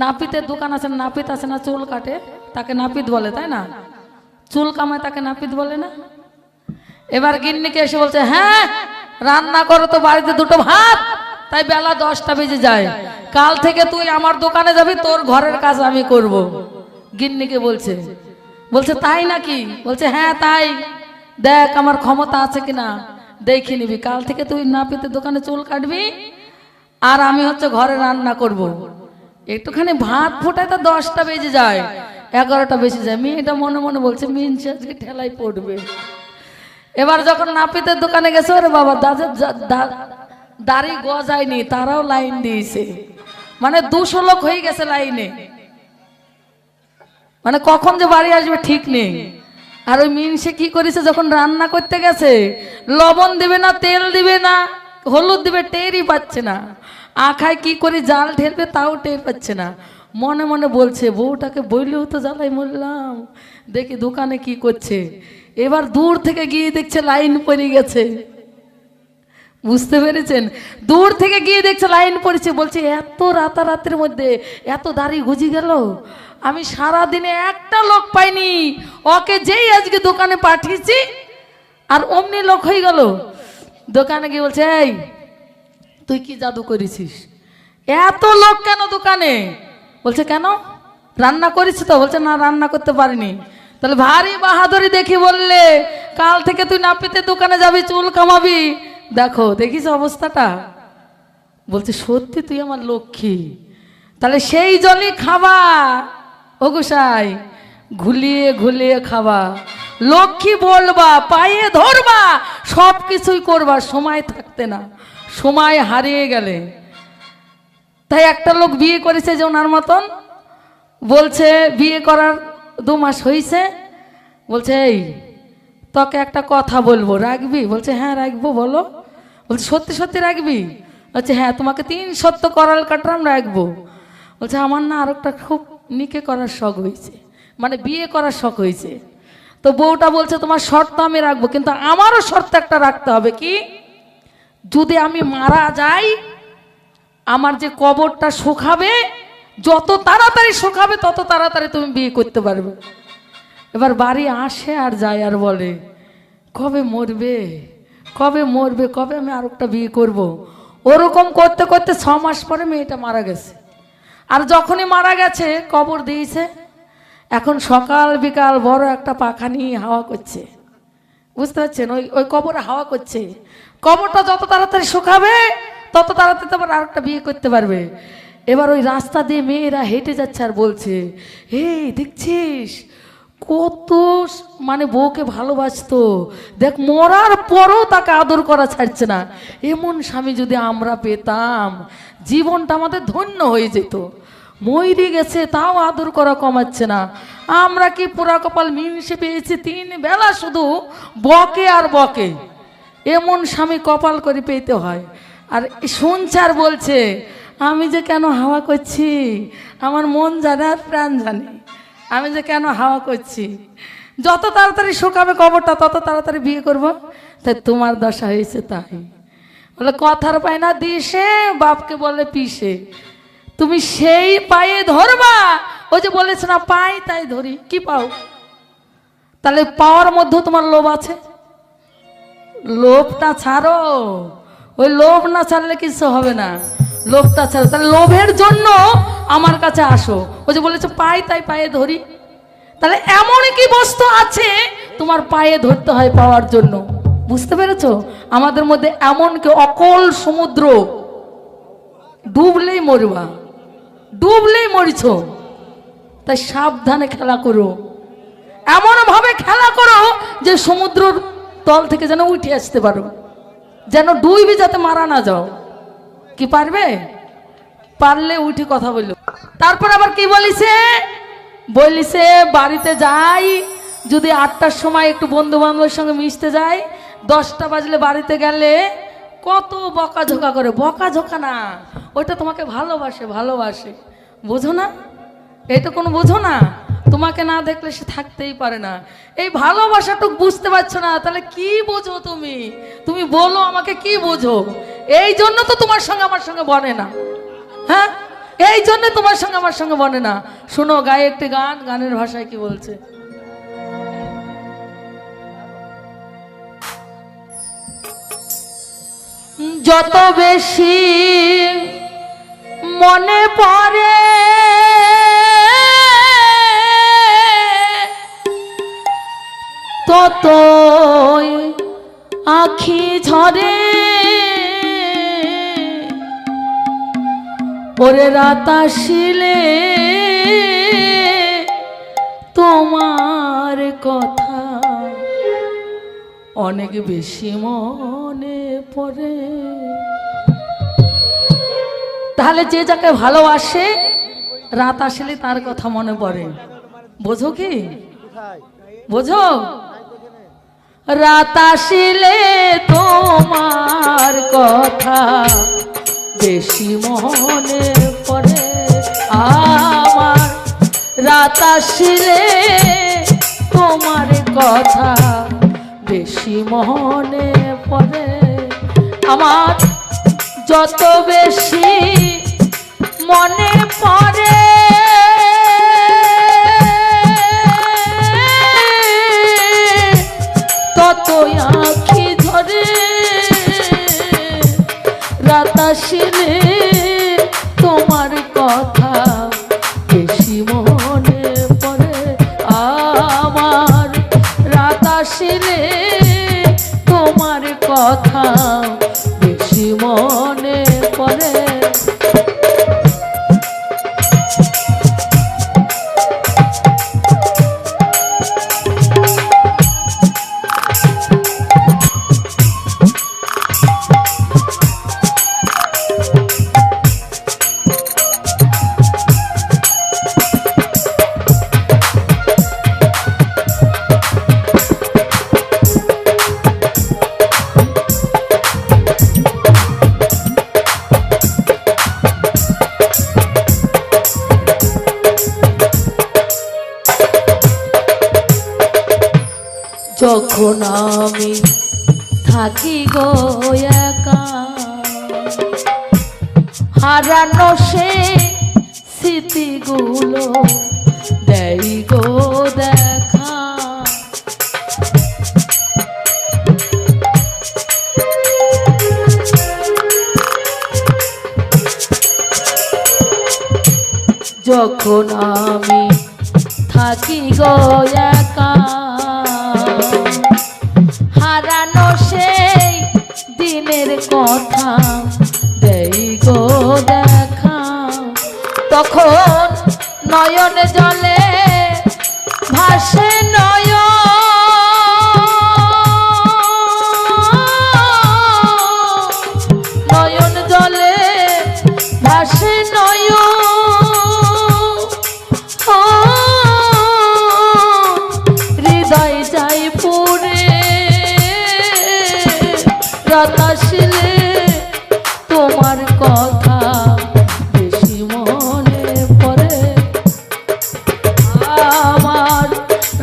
নাপিতের দোকান আছে, নাপিত আছে না, চুল কাটে, তাকে নাপিত বলে, তাই না? চুল কামায় তাকে নাপিত বলে না? এবার গিন্নিকে এসে বলছে, হ্যাঁ রান্না করো তো বাড়িতে দুটো ভাত, তাই বেলা 10টা বেজে যায়, কাল থেকে তুই আমার দোকানে যাবি, তোর ঘরের কাজ আমি করব। গিন্নিকে বলছে, বলছে তাই নাকি? বলছে হ্যাঁ তাই, দেখ আমার ক্ষমতা আছে কিনা দেখে নিবি, কাল থেকে তুই নাপিতের দোকানে চুল কাটবি আর আমি হচ্ছে ঘরে রান্না করব। একটুখানি ভাত ফোটায় তো 10টা বেজে যায়, 11টা বেজে যায়। মেয়েটা মনে মনে বলছে মিনছে আজকে ঠেলাই পড়বে। এবার যখন নাপিতের দোকানে গেছে, ওরে বাবা দাড়ি গজায়নি, তারাও লাইন দিয়েছে, মানে 200 লোক হয়ে গেছে লাইনে, মানে কখন যে বাড়ি আসবে ঠিক নেই। আর ওই মিনসে কি করেছে, যখন রান্না করতে গেছে লবণ দিবে না, তেল দিবে না, হলুদ দিবে, টেরই পাচ্ছে না। আখায় কি করে জাল ঢেলবে তাও টের পাচ্ছে না। মনে মনে বলছে বউটাকে বললেও তো জ্বালাই মরলাম, দেখি দোকানে কি করছে। এবার দূর থেকে গিয়ে দেখছে লাইন পড়ে গেছে, বুঝতে পেরেছেন? দূর থেকে গিয়ে দেখছে লাইন পড়েছে, বলছে এত রাতারাতির মধ্যে এত দাড়ি গুজি গেল, আমি সারা দিনে একটা লোক পাইনি, ওকে যেই আজকে দোকানে পাঠিয়েছি আর অমনি লোক হয়ে গেল। দোকানে গিয়ে বলছে, এই তুই কি জাদু করেছিস, এত লোক কেন দোকানে? বলছে কেন, রান্না করেছি তো? বলছে না রান্না করতে পারিনি। তাহলে ভারী বাহাদুরি দেখি বললে, কাল থেকে তুই নাপিতের দোকানে যাবি, চুল কামাবি, দেখো দেখিস অবস্থাটা। বলছে সত্যি তুই আমার লক্ষ্মী, তাহলে সেই জলই খাবা ও গোসাই, ঘুলিয়ে ঘুলিয়ে খাবা, লক্ষ্মী বলবা, পায়ে ধরবা, সব কিছুই করবা, সময় থাকতে না, সময় হারিয়ে গেলে। তাই একটা লোক বিয়ে করেছে যে ওনার মতন, বলছে বিয়ে করার 2 মাস হয়েছে, বলছে এই তোকে একটা কথা বলবো, রাখবি? বলছে হ্যাঁ রাখবো, বলো। বলছে সত্যি সত্যি রাখবি? বলছে হ্যাঁ, তোমাকে 3 সপ্তাহ করাল কাটরাম রাখবো। বলছে আমার না আরেকটা খুব নিকে করার শখ হয়েছে, মানে বিয়ে করার শখ হয়েছে। তো বউটা বলছে তোমার শর্ত আমি রাখবো, কিন্তু আমারও শর্ত একটা রাখতে হবে। কি? যদি আমি মারা যাই, আমার যে কবরটা শুকাবে, যত তাড়াতাড়ি শুকাবে তত তাড়াতাড়ি তুমি বিয়ে করতে পারবে। এবার বাড়ি আসে আর যায় আর বলে কবে মরবে, কবে মরবে, কবে আমি আরেকটা বিয়ে করব। ওরকম করতে করতে 6 মাস পরে মেয়েটা মারা গেছে। আর যখনই মারা গেছে কবর দিয়েছে, এখন সকাল বিকাল বড় একটা পাখা নিয়ে হাওয়া করছে, বুঝতে পারছেন? ওই কবরে হাওয়া করছে। কবরটা যত তাড়াতাড়ি শুকাবে তত তাড়াতাড়ি তোমার আরেকটা বিয়ে করতে পারবে। এবার ওই রাস্তা দিয়ে মেয়েরা হেঁটে যাচ্ছে আর বলছে, এই দেখছিস কত মানে বউকে ভালোবাসতো, দেখ মরার পরও তাকে আদর করা ছাড়ছে না। এমন স্বামী যদি আমরা পেতাম, জীবনটা আমাদের ধন্য হয়ে যেত। মইরি গেছে তাও আদর করা কমাচ্ছে না। আমরা কি পোড়া কপাল মিনসে পেয়েছি, 3 বেলা শুধু বকে আর বকে। এমন স্বামী কপাল করে পেতে হয়। আর শুনছে আর বলছে আমি যে কেন হাওয়া করছি, আমার মন জানে আর প্রাণ জানে আমি যে কেন হাওয়া করছি। যত তাড়াতাড়ি শুকাবে কবরটা তত তাড়াতাড়ি বিয়ে করব। তাই তোমার দশা হয়েছে তাই। বলে কথার পায় না দিশে, বাপকে বলে পিসে, তুমি সেই পায়ে ধরবা। ওই যে বলেছে না পাই তাই ধরি, কি পাও? তাহলে পাওয়ার মধ্যেও তোমার লোভ আছে, লোভটা ছাড়ো। ওই লোভ না ছাড়লে কিছু হবে না, লোভটা ছাড়ো। তাহলে লোভের জন্য আমার কাছে আসো। ওই যে বলেছে পাই তাই পায়ে ধরি, তাহলে এমন কি বস্তু আছে তোমার পায়ে ধরতে হয় পাওয়ার জন্য? বুঝতে পেরেছো? আমাদের মধ্যে এমন কি অকল সমুদ্র, ডুবলেই মরবা, ডুবলেই মরিছ। তাই সাবধানে খেলা করো, এমন ভাবে খেলা করো যে সমুদ্রের তল থেকে যেন উঠে আসতে পারো, যেন ডুবি যাতে মারা না যাও। কি পারবে? পারলে উঠে কথা বললো। তারপর আবার কি বলিছে, বলিছে বাড়িতে যাই, যদি 8টার সময় একটু বন্ধু বান্ধবের সঙ্গে মিশতে যাই, 10টা বাজলে বাড়িতে গেলে কত বকাঝোকা করে। বকাঝোকা না, ওইটা তোমাকে ভালোবাসে, ভালোবাসে, বোঝো না? এটা কোনো বোঝো না? তোমাকে না দেখলে সে থাকতেই পারে না। এই ভালোবাসাটুক বুঝতে পারছো না, তাহলে কি বোঝো তুমি? তুমি বলো আমাকে কি বোঝো? এই জন্য তো তোমার সঙ্গে আমার সঙ্গে বনে না। হ্যাঁ, এই জন্য তোমার সঙ্গে আমার সঙ্গে বনে না। শোনো, গায়ে একটি গান, গানের ভাষায় কি বলছে। যত বেশি মনে পড়ে ততই আখি ঝরে, ওরে রাত আসিলে তোমার কথা অনেক বেশি মনে পড়ে। তাহলে যে যাকে ভালোবাসে রাত আসলে তার কথা মনে পড়ে। বোঝো কি? বোঝো? রাত আসিলে তোমার কথা বেশি মনে পড়ে আমার, রাত আসিলে তোমার কথা বেশি মনে পড়ে আমার। যত বেশি মনে পড়ে ততই আঁখি ধরে, রাত আসিলে তোমার কথা বেশি মনে পড়ে আমার, রাত আসিলে তোমার কথা বেশি মনে পড়ে। যখন আমি থাকি গো একা, হারানো সে স্মৃতিগুলো দেই গো দেখা, যখন আমি থাকি গো একা, হারানো সেই দিনের কথা দেই গো দেখা, তখন নয়ন জলে ভাসে নয়ন জলে ভাসে হৃদয় যাই পুরে, রাত আসিলে তোমার কথা বেশি মনে পড়ে আমার,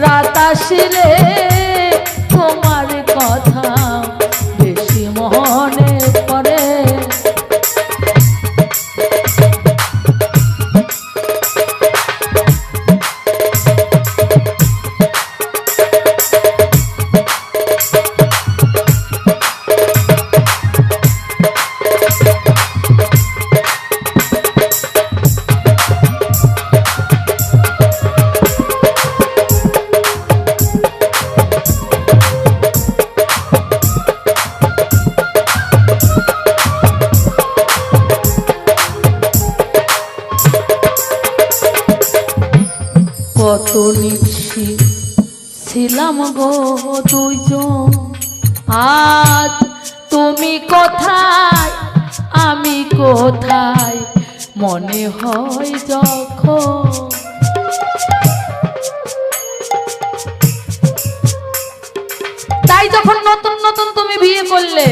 রাত আসিলে তোমার কথা বেশি মনে পড়ে। কত নিচ্ছি ছিলাম গো দুইজন, আজ তুমি কোথায় আমি কোথায় মনে হয় যখন, তাই যখন নতুন নতুন তুমি বিয়ে করলে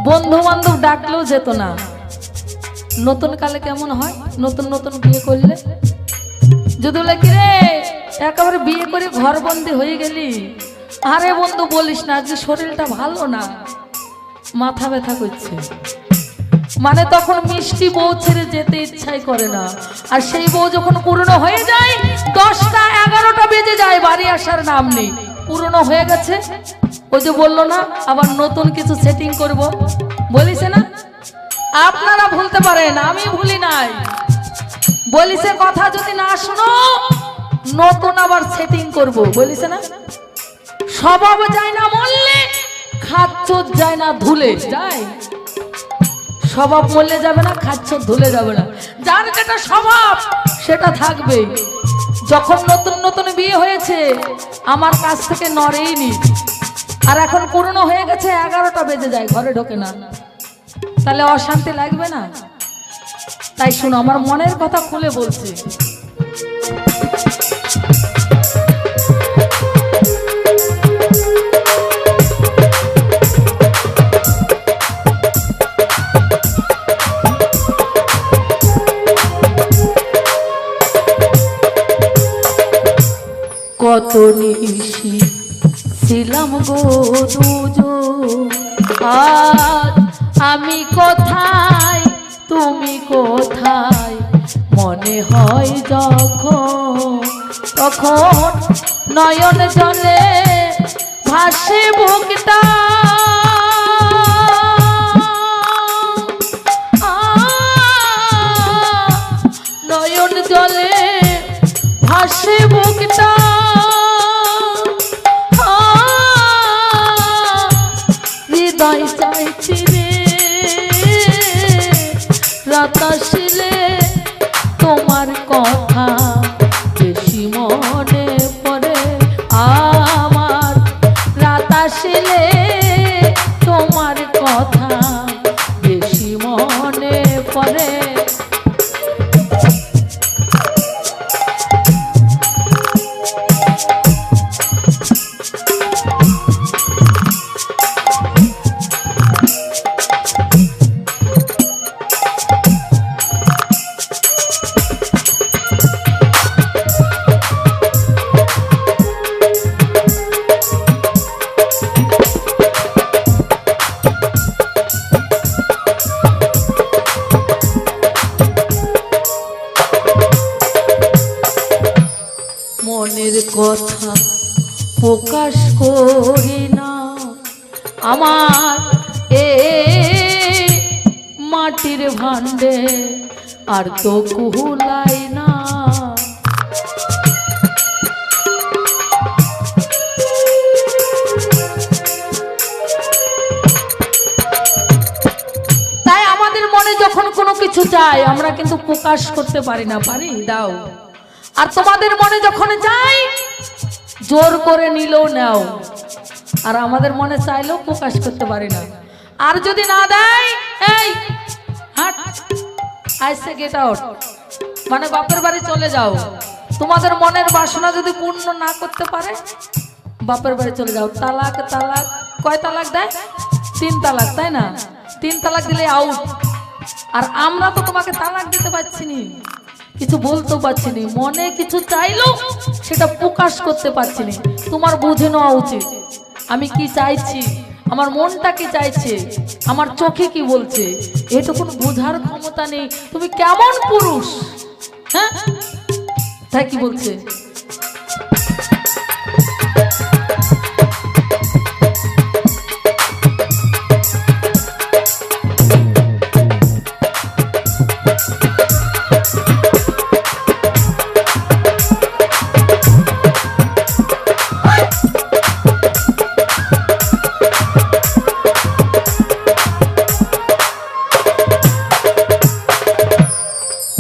বন্ধু বান্ধব ডাকলেও যেত না। নতুন কালে কেমন হয়, নতুন নতুন বিয়ে করলে যদি বলে কি রে একেবারে বিয়ে করে ঘর বন্দি হয়ে গেলি, আরে বন্ধু বলিস না, আজকে শরীরটা ভালো না, মাথা ব্যথা করছে। মানে তখন মিষ্টি বউ ছেড়ে যেতে ইচ্ছাই করে না। আর সেই বউ যখন পুরনো হয়ে যায় 10টা 11টা বেজে যায়, বাড়ি আসার নাম নেই। পুরনো হয়ে গেছে, ওই যে বললো না আবার নতুন কিছু সেটিং করব, বলিছে না? আপনারা ভুলতে পারেন, আমি ভুলি নাই। বলিছে কথা যদি না শুনো নতুন আবার সেটিং করব, বলিছে না? স্বভাব যায় না মরলে, খাচ্চর যায় না ধুলে যায়। স্বভাব মরলে যাবে না, খাচ্চর ধুলে যাবে না। যার যেটা স্বভাব সেটা থাকবে। যখন নতুন নতুন বিয়ে হয়েছে আমার কাছ থেকে নড়েইনি, আর এখন পুরনো হয়ে গেছে 11টা বেজে যায়, ঘরে ঢোকে না, তাহলে অশান্তি লাগবে না? তাই শুনো, আমার মনের কথা খুলে বলছি। কত নিশি ছিলাম গো দুজন, আজ আমি কোথায় তুমি কোথায়, মনে হয় যখন তখন নয়ন জলে ভাসে বুকটা, নয়ন জলে ভাসে বুকটা, হৃদয় চাইছি রে রাত আসলে তোমার কথা বেশি মনে পড়ে আমার, রাত আসলে তোমার কথা বেশি মনে পড়ে। মনের কথা প্রকাশ করি না আমার এ মাটির ভান্ডে, আর তো কুহুলাই না। তাই আমাদের মনে যখন কোনো কিছু চাই আমরা কিন্তু প্রকাশ করতে পারি না, পারি? দাও। আর তোমাদের মনে যখন যাই জোর করে নিলেও নাও, আর আমাদের মনে চাইলেও প্রকাশ করতে পারি না। আর যদি না দেয়, এই হাট, আইসে গেট আউট, মানে বাপের বাড়ি চলে যাও। তোমাদের মনের বাসনা যদি পূর্ণ না করতে পারে বাপের বাড়ি চলে যাও। তালাক, তালাক কয় তালাক দেয়? 3 তালাক, তাই না? 3 তালাক দিলে আউট। আর আমরা তো তোমাকে তালাক দিতে পারছি না, কিছু বলতেও পারছি না, মনে কিছু চাইলেও সেটা প্রকাশ করতে পারছি না। তোমার বুঝে নেওয়া উচিত আমি কি চাইছি, আমার মনটা কি চাইছে, আমার চোখে কি বলছে, এটুকুন বোঝার ক্ষমতা নেই। তুমি কেমন পুরুষ? হ্যাঁ, তাই কি বলছে?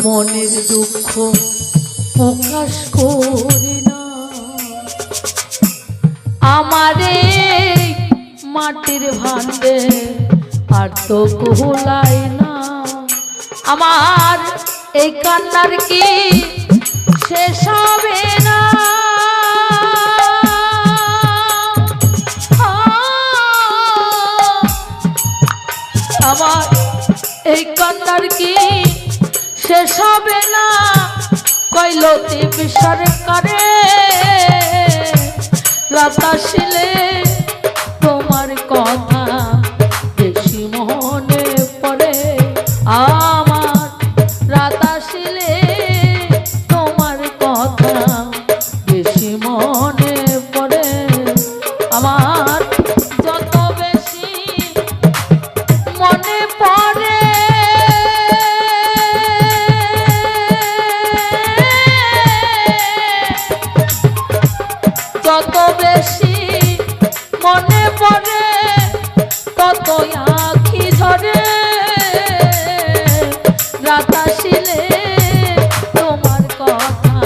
মনের দুঃখ প্রকাশ করি না আমারে মাটির ভান্ডে, আর তো কুহুলাই না। আমার এই কান্নার কি শেষ হবে না? আমার এই কান্নার কি শেষ হবে না? কইলতে সরকারে রাত আসলে তোমার কথা বেশি মনে পড়ে আমার রাত আসিলে তোমার কথা বেশি মনে পড়ে, আমার যত বেশি মনে পড়ে যত বেশি মনে পড়ে তত আঁখি ঝরে, রাত আসিলে তোমার কথা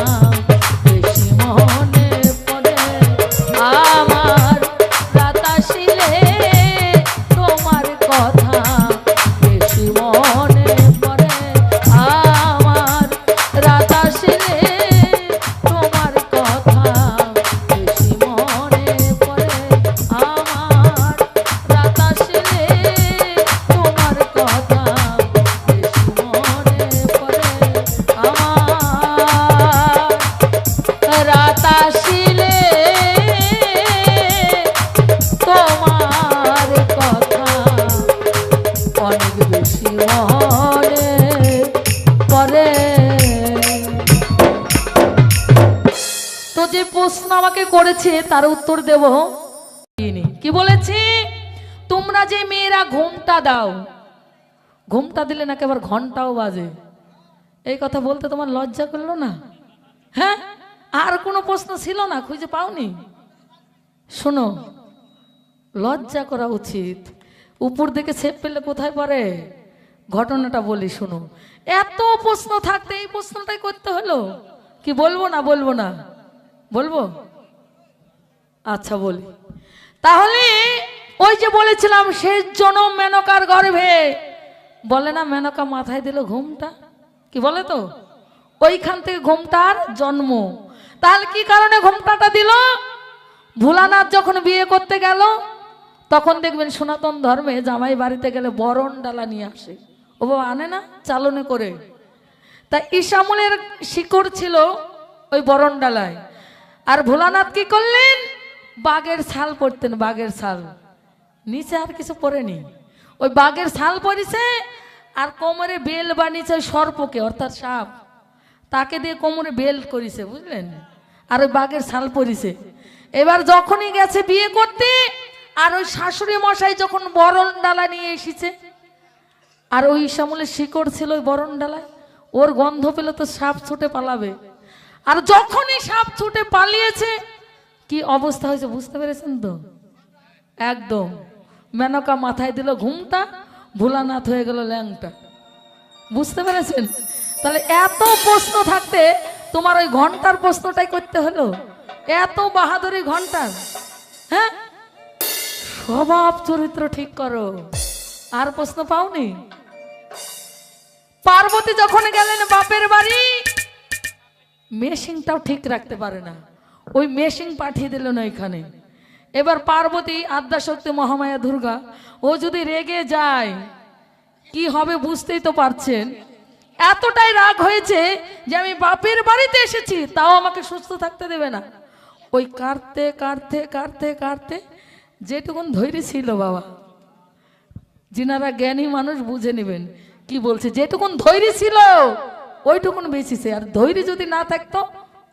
বেশি মনে পড়ে, আমার রাত আসিলে তোমার কথা বেশি মনে পড়ে, আমার রাত আসিলে তোমার কথা বেশি মনে পড়ে, আমার রাত আসিলে তোমার কথা বেশি মনে পড়ে, আমার রাত আসিলে তোমার কথা অনেক বেশি মনে পড়ে। তো যে প্রশ্ন আমাকে করেছে তার উত্তর দেব। কি বলেছি? তোমরা যে মেয়েরা ঘুমটা দাও, ঘুমটা দিলে নাকি আবার ঘন্টাও বাজে, এই কথা বলতে তোমার লজ্জা করলো না? হ্যাঁ, আর কোনো প্রশ্ন ছিল না? খুঁজে পাওনি? শোনো, লজ্জা করা উচিত। উপর দিকে ছেপ পেলে কোথায় পড়ে? ঘটনাটা বলি শোনো। এত প্রশ্ন থাকতে এই প্রশ্নটাই করতে হলো? কি বলবো না বলবো না? বলবো? আচ্ছা বলি তাহলে। ওই যে বলেছিলাম শেষ জনম মেনকার গর্ভে, বলে না মেনকা মাথায় দিল ঘুমটা, কি বলে তো? ওইখান থেকে ঘুমটার জন্ম। তাহলে কি কারণে ঘুমটাটা দিল? ভোলানাথ যখন বিয়ে করতে গেল তখন দেখবেন সনাতন ধর্মে জামাই বাড়িতে গেলে বরণ ডালা নিয়ে আসে। ও বাবা আনে না চালনে করে। তা ঈশামুলের শিকড় ছিল ওই বরণ ডালায়। আর ভোলানাথ কি করলেন? বাঘের ছাল পরতেন, বাঘের ছাল, নিচে আর কিছু পরেনি, ওই বাঘের ছাল পরিছে। আর কোমরে বেল বানিয়েছে ওই সর্পকে, অর্থাৎ সাপ, তাকে দিয়ে কোমরে বেল করিছে, বুঝলেন? আর ওই বাঘের ছাল পরিছে। এবার যখনই গেছে বিয়ে করতে, আর ওই শাশুড়ি মশাই যখন বরণ ডালা নিয়ে এসেছে, আর ওই ঈশামুলের শিকড় ছিল ওই বরণ ডালায়, ওর গন্ধ পেলে তো সাপ ছুটে পালাবে। আর যখনই সাপ ছুটে পালিয়েছে, কি অবস্থা হয়েছে বুঝতে পেরেছেন তো? একদম মেনকা মাথায় দিল ঘুমটা, ভোলানাথ হয়ে গেল ল্যাংটা। বুঝতে পেরেছেন? তাহলে এত প্রশ্ন থাকতে তোমার ওই ঘন্টার প্রশ্নটাই করতে হলো? এত বাহাদুরি ঘন্টার? হ্যাঁ, স্বভাব চরিত্র ঠিক করো। আর প্রশ্ন পাওনি? পার্বতী যখন গেলেন বাপের বাড়ি, মেশিনটাও ঠিক রাখতে পারে না, ওই মেশিন পাঠিয়ে দিল না এখানে। এবার পার্বতী আদ্যাশক্তি মহামায়া দুর্গা, ও যদি রেগে যায় কি হবে বুঝতেই তো পারছেন। এতটাই রাগ হয়েছে যে আমি বাপের বাড়িতে এসেছি তাও আমাকে সুস্থ থাকতে দেবে না। ওই কাটতে কাটতে কাটতে কাটতে যেটুকুন ধৈর্য ছিল, বাবা যিনারা জ্ঞানী মানুষ বুঝে নেবেন কি বলছে, যেটুকুন ধৈর্য ছিল ওইটুকুন বেঁচেছে। আর ধৈর্য যদি না থাকতো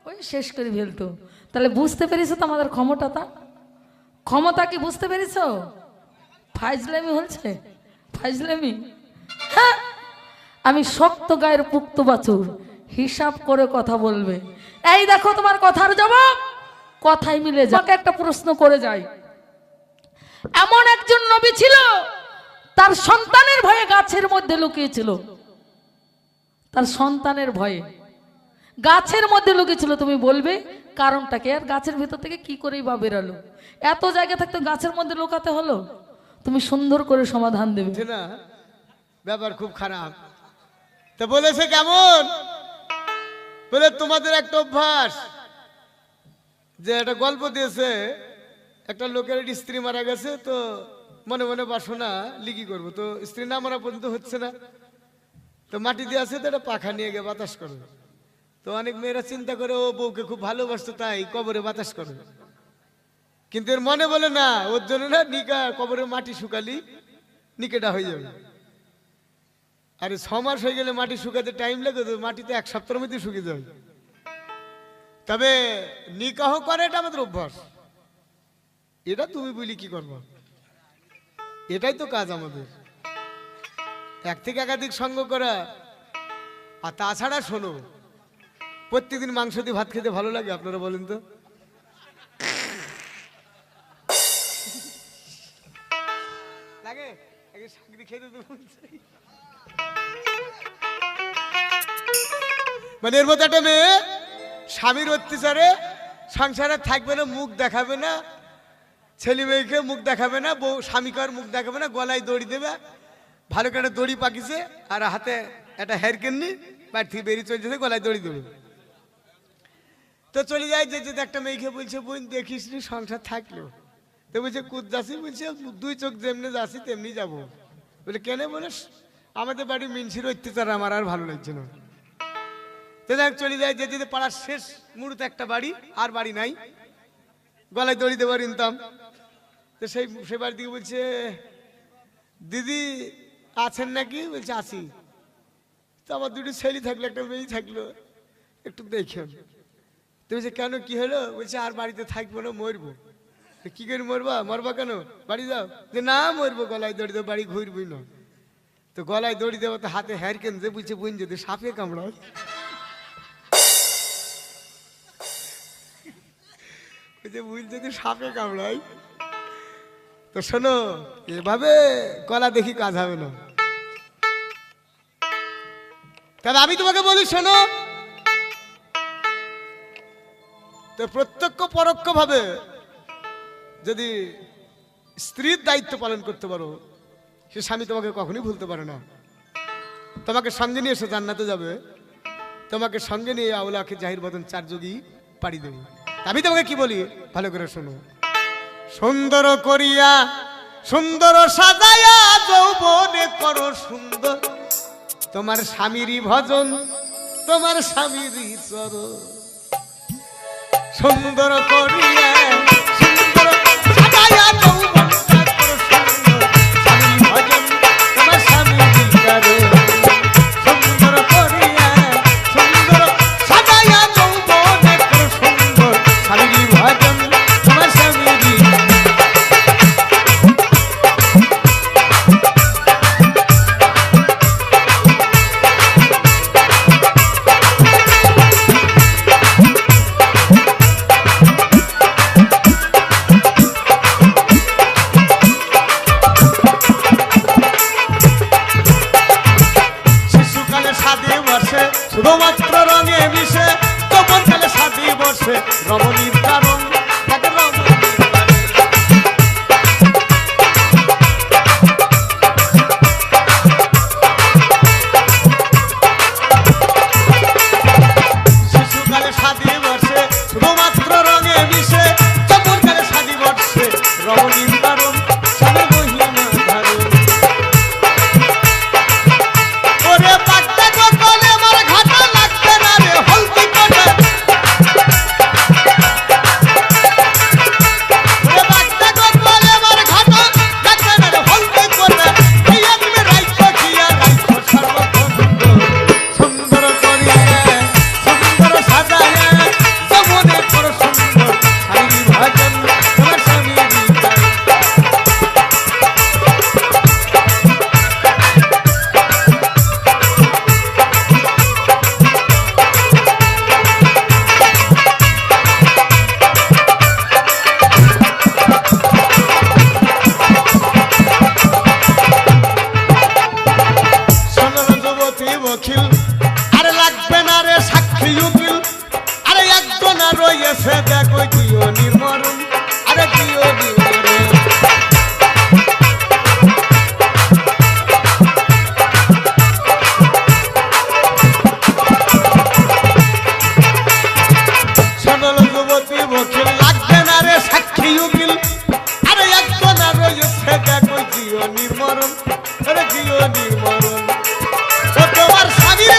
ওই শেষ করে ফেলতো। তাহলে বুঝতে পেরেছো তো আমাদের ক্ষমতাটা? ক্ষমতা কি বুঝতে পেরেছো? ফাইজলামি হচ্ছে, ফাইজলামি। হ্যাঁ, আমি শক্ত গায়ের পুক্ত বাছুর, হিসাব করে কথা বলবে। এই দেখো তোমার কথার জবাব কথাই মিলে যায়। একটা প্রশ্ন করে যাই, এমন একজন নবী ছিল তার সন্তানের ভয়ে গাছের মধ্যে লুকিয়েছিল, তার সন্তানের ভয়ে গাছের মধ্যে লুকিয়েছিল। তুমি বলবে কারণটাকে? আর গাছের ভিতর থেকে কি করেই বা বেরালো? এত জায়গা থাকতে গাছের মধ্যে লুকাতে হলো? তুমি সুন্দর করে সমাধান দেবে না, ব্যাপার খুব খারাপ। তা বলেছে কেমন? বলে তোমাদের একটা অভ্যাস, যে একটা গল্প দিয়েছে, একটা লোকের স্ত্রী মারা গেছে, তো মনে মনে বাসনা লিখি করবো, তো স্ত্রী না মারা পর্যন্ত হচ্ছে না, তো মাটি দিয়ে আছে, তো একটা পাখা নিয়ে গিয়ে বাতাস করবে। তো অনেক মেয়েরা চিন্তা করে ও বউকে খুব ভালোবাসতো তাই কবরে বাতাস করবে, কিন্তু এর মনে বলে না, ওর জন্য না নিকা কবরের মাটি শুকালি নিকেটা হয়ে যাবে। আরে 6 মাস হয়ে গেলে মাটি শুকাতে টাইম লাগে, তো মাটিতে 1 সপ্তাহের মধ্যে শুকিয়ে যায়। তবে নিকাহ করে এটা আমাদের অভ্যাস। এটা তুমি বলি কি করবো, এটাই তো কাজ আমাদের, এক থেকে একাধিক সঙ্গ করা। আর তাছাড়া শোনো, প্রত্যেকদিন মাংস দিয়ে ভাত খেতে ভালো লাগে? আপনারা বলেন তো। লাগে খেতে তো মানে এর মধ্যে একটা মেয়ে স্বামীর অত্যাচারে সংসারে থাকবে না, মুখ দেখাবে না, ছেলে মেয়েকে মুখ দেখাবে না, বউ স্বামীকে আর মুখ দেখাবে না, গলায় দড়ি দেবে, ভালো করে একটা দড়ি পাকিছে আর হাতে একটা হেয়ার কেননি, বাড়ি থেকে বেরিয়ে চলে যেতে গলায় দড়ি দেবে। তো চলে যায়, যে একটা মেয়েকে বলছে বোন দেখিস নি সংসার থাকলো, তো বলছে কুদ যাচ্ছি, বলছে 2 চোখ যেমনি যাচ্ছি তেমনি যাবো। বলে কেন? বলে আমাদের বাড়ি মিনসির অত্যাচার আমার আর ভালো লাগছে না। তো দেখ চলে যায়, যে পাড়ার শেষ মুহূর্তে একটা বাড়ি, আর বাড়ি নাই, গলায় দড়ি দেবার ইনতাম। তো সেই বাড়ি দিকে বলছে দিদি আছেন নাকি? বলছে আছি। তো আমার 2টি ছেলে থাকলো, একটা মেয়ে থাকলো, একটু দেখেন। তো বলছে কেন, কি হলো? বলছে আর বাড়িতে থাকবো না, মরবো। কি করে মরবা? মরবা কেন? বাড়ি যাও। যে না মরবো, গলায় দড়ি দেবো, বাড়ি ঘুরবই না। তো গলায় দড়ি দেবো, তো হাতে হেয়ার কেন যে বলছে বোন যদি সাপে কামড়ায়, বুঝ যদি সাপে কামড়ায়, তো শোনো এভাবে গলা দেখি কাজ হবে না। তবে আমি তোমাকে বলি শোনো, তো প্রত্যক্ষ পরোক্ষ ভাবে যদি স্ত্রীর দায়িত্ব পালন করতে পারো, সে স্বামী তোমাকে কখনোই ভুলতে পারে না। তোমাকে সঙ্গে নিয়ে সে জান্নাতে যাবে, তোমাকে সঙ্গে নিয়ে আওলাকে জাহির বদন 4 যোগী পাড়ি দেবে। আমি তোমাকে কি বলি ভালো করে শোনো, সুন্দর করিয়া সুন্দর সাজায়া যৌবনে করো সুন্দর তোমার স্বামীরই ভজন, তোমার স্বামীরই চরণ। সুন্দর করিয়া সুন্দর সাজায়া যৌবনে করো সুন্দর স্বামীর ভজন, তোমার স্বামীরই চরণ। সুন্দর করিয়া সুন্দর সাজায়া যৌবনে করো সুন্দর স্বামীরই ভজন, তোমার স্বামীরই। শুধুমাত্র রঙে মিশে তখন কালে 7 বর্ষে রমণীর কারণ তাকে শিশুকালে 7 বর্ষে শুধুমাত্র রঙে মিশে তখন কালে 7 বর্ষে রমণীর কারণ স্বামী মহিমা ধারণ। ওরে পাট্টা গোপালে আমার ঘাটা লাগবে না রে হলদি কোটে, ওরে পাট্টা গোপালে আমার ঘাটা লাগবে না রে হলদি কোটে, এই আমি রাইখো কিয়া রাইখো সর্বক্ষণ সুন্দর করিয়া সুন্দর সাজায়া যৌবনে করো সুন্দর স্বামীর ভজন, তোমার স্বামীর বিদায়। সোনার যুবতী বখিল আরে লাগবে না রে সাক্ষী উকিল, আরে একজন আর রয়েছে দেখো দিও নির্মরণ, আরে দিও নির্মরণ। সোনার যুবতী বখিল লাগবে না রে সাক্ষী উকিল, আরে একজন আর রয়েছে দেখো দিও নির্মরণ, আরে দিও নির্মরণ। ও তোমার স্বামীর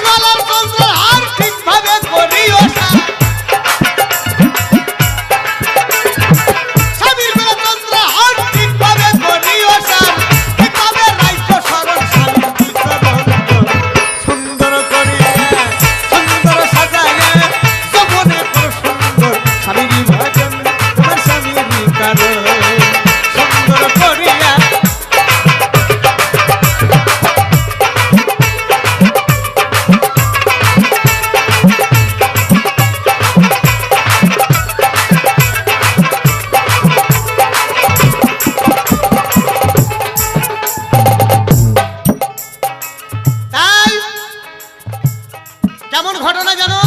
কেমন ঘটনা জানো?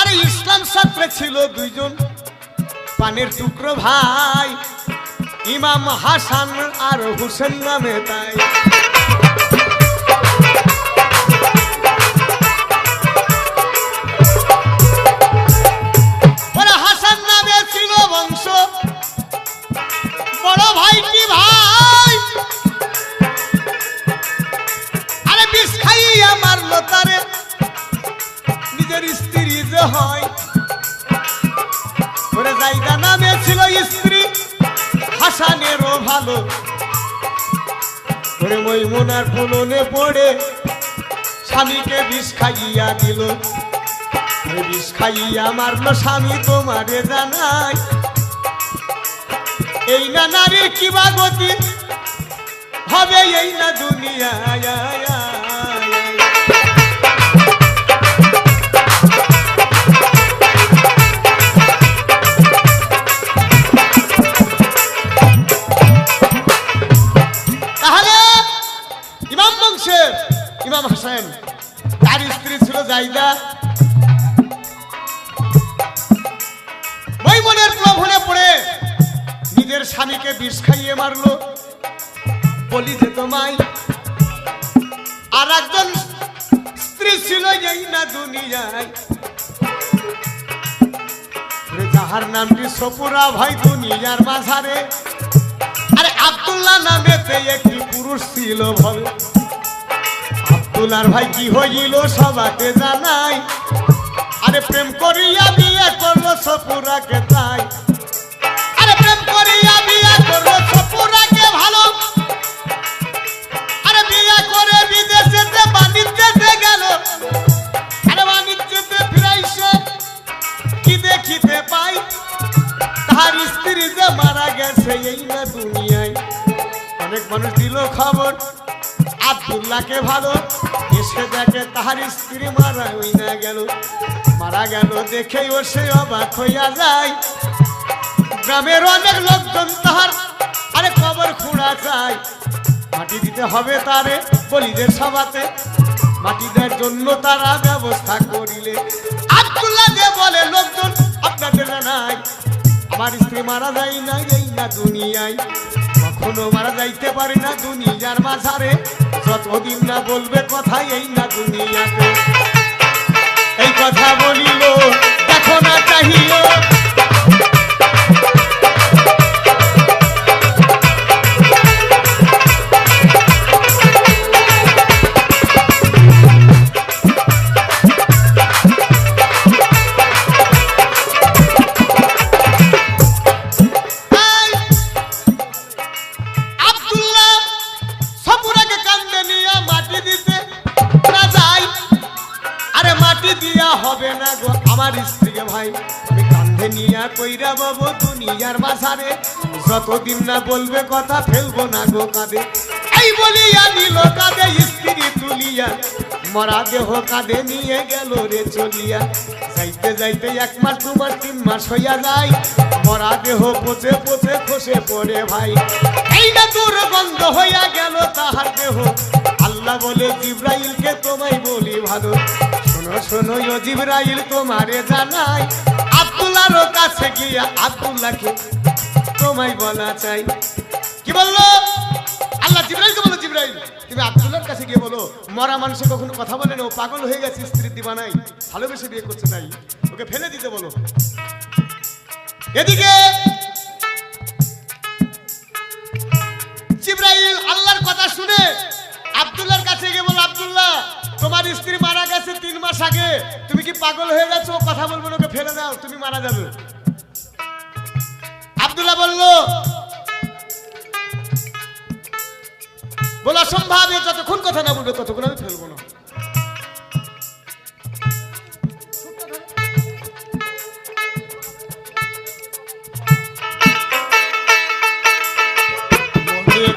আরে ইসলাম ছাত্রে ছিল দুইজন পানের টুকরো ভাই, ইমাম হাসান আর হুসেন নামে তাই। ওরা হাসান নামে ছিল বংশ, বড় ভাইটি ভাই আরে বিষ খাইয়া মারলো তারে, নিজের স্ত্রী যে হয়। ওরে জায়গা নামে ছিল স্ত্রী হাসানেরও ভালো, ওরে মৈমুনার পুলনে পড়ে স্বামীকে বিষ খাইয়া দিল। বিষ খাইয়া মারলো স্বামী তোমারে জানাই, এই না নারীর কিবা গতি হবে এই না দুনিয়ায়। তাহলে ইমাম বংশের ইমাম হাসান তার স্ত্রী ছিল জাইদা, মৈমনের প্রলোভনে পড়ে নিজের স্বামীকে বিষ খাইয়ে মারলো। বলি যে তোমায় আর একজন স্ত্রী ছিল এই না দুনিয়ায়, যাহার নামটি সপুরা ভাই দুনিয়ার মাঝারে। আরে আব্দুল্লাহ নামেতে একটি পুরুষ ছিল ভাবে, আব্দুল্লাহর ভাই কি হইল সবাকে জানাই। আরে প্রেম করিয়া বিয়ে করলো সপুরাকে তাই, আরে প্রেম করিয়া বিয়ে করলো সপুরাকে ভালো। আরে বিয়ে করে বিদেশেতে বাণিজ্যতে গেল, আরে বাণিজ্যতে ফিরাইছে কি দেখিতে পাই তাহার স্ত্রী যে মারা গেছে এই না দুনিয়ায়। অনেক মানুষ দিল খবর আব্দুল্লাহকে ভালো, এসে দেখে তাহার স্ত্রী মারা হই না গেল। মারা গেল দেখেই ও সে অবাক হইয়া যায়। গ্রামের অনেক লোকজন তাহার আরে কবর খুঁড়া চায়, মাটি দিতে হবে তারে বলিদের সভাতে, মাটি দেওয়ার জন্য তারা ব্যবস্থা করিলে। আব্দুল্লাহ যে বলে লোকজন আপনাদের নাই, আমার স্ত্রী মারা যায় না এই না দুনিয়ায়, কখনো মারা যাইতে পারে না দুনিয়ার মাঝারে, যতদিন না বলবে কথা এই না দুনিয়াতে। এই কথা বলিল দেখো না চাহিও, হবে না গো আমার স্ত্রীকে ভাই, আমি কান্ধে নিয়া কইরা বাবু দুনিয়ার মাঝারে, যতদিন না বলবে কথা ফেলবো না গো কাঁধে। এই বলিয়া নিল কাঁধে স্ত্রী তুলিয়া, মরা দেহ কাঁধে নিয়ে গেল রে চলিয়া। যাইতে যাইতে 1 মাস 2 মাস 3 মাস হইয়া যায়, মরা দেহ পচে পচে খসে পড়ে ভাই, এই না দুর্গন্ধ হইয়া গেল তাহার দেহ। আল্লাহ বলে জিবরাইলকে তোমায় বলি ভালো, শোনো শোনো ও জিবরাইল তোমারে জানাই, আব্দুল্লাহর কাছে গিয়া আব্দুল্লাহকে তোমায় বলা চাই। কি বললো আল্লাহ জিবরাইলকে? বলো জিবরাইল তুমি আব্দুল্লাহর কাছে গিয়ে বলো, মরা মানুষে কখনো কথা বলে না, ও পাগল হয়ে গেছে, স্ত্রীর দিবানাই, ভালোবেসে বিয়ে করছে তাই, ওকে ফেলে দিতে বলো। এদিকে জিবরাইল আল্লাহর কথা শুনে আব্দুল্লাহর কাছে গিয়ে বলো, আব্দুল্লাহ তোমার স্ত্রী মারা গেছে 3 মাস আগে, তুমি কি পাগল হয়ে গেছো? ও কথা বলবো না, ওকে ফেলে দাও, তুমি মারা যাবে। আব্দুল্লাহ বললো অসম্ভব, যতক্ষণ কথা না বলবে ততক্ষণ আমি ফেলবো না।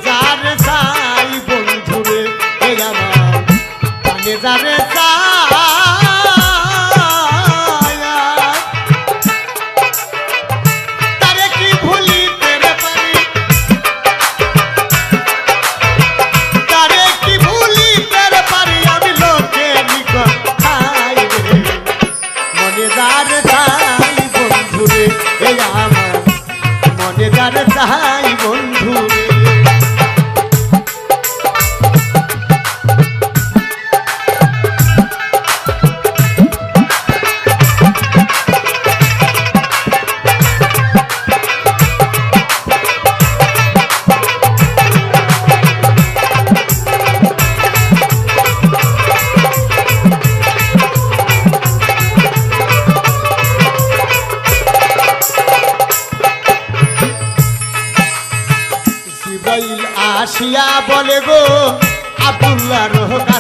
যারে চাই বন্ধুরে আমার কানে যারে তারে কি ভুলিতে পারি, তারে কি ভুলিতে পারি আমি লোকের নিকট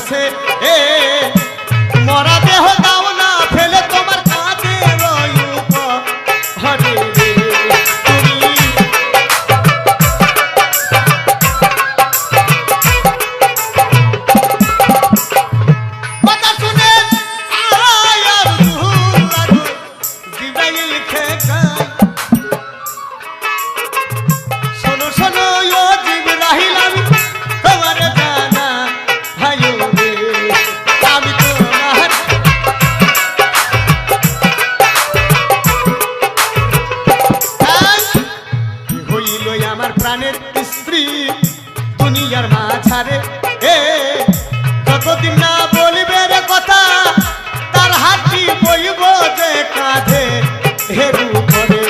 হাসে এ মরা দেহ দাও না ফেলে তোমার কাঁধে রয়ুপ হরে রে তুমি কথা শুনে আয়ার দুল লাগো জিব্রাইল খেকায় শোনো শোনো ও জিব্রাইল আমি তোমার জানা হায়ো রে আমি তোমার কি হইল আমার প্রাণের স্ত্রী দুনিয়ার মাঝারে এ যতদিন না বলিবে রে কথা তার হাতি বইব যে কাঁধে হেরু করে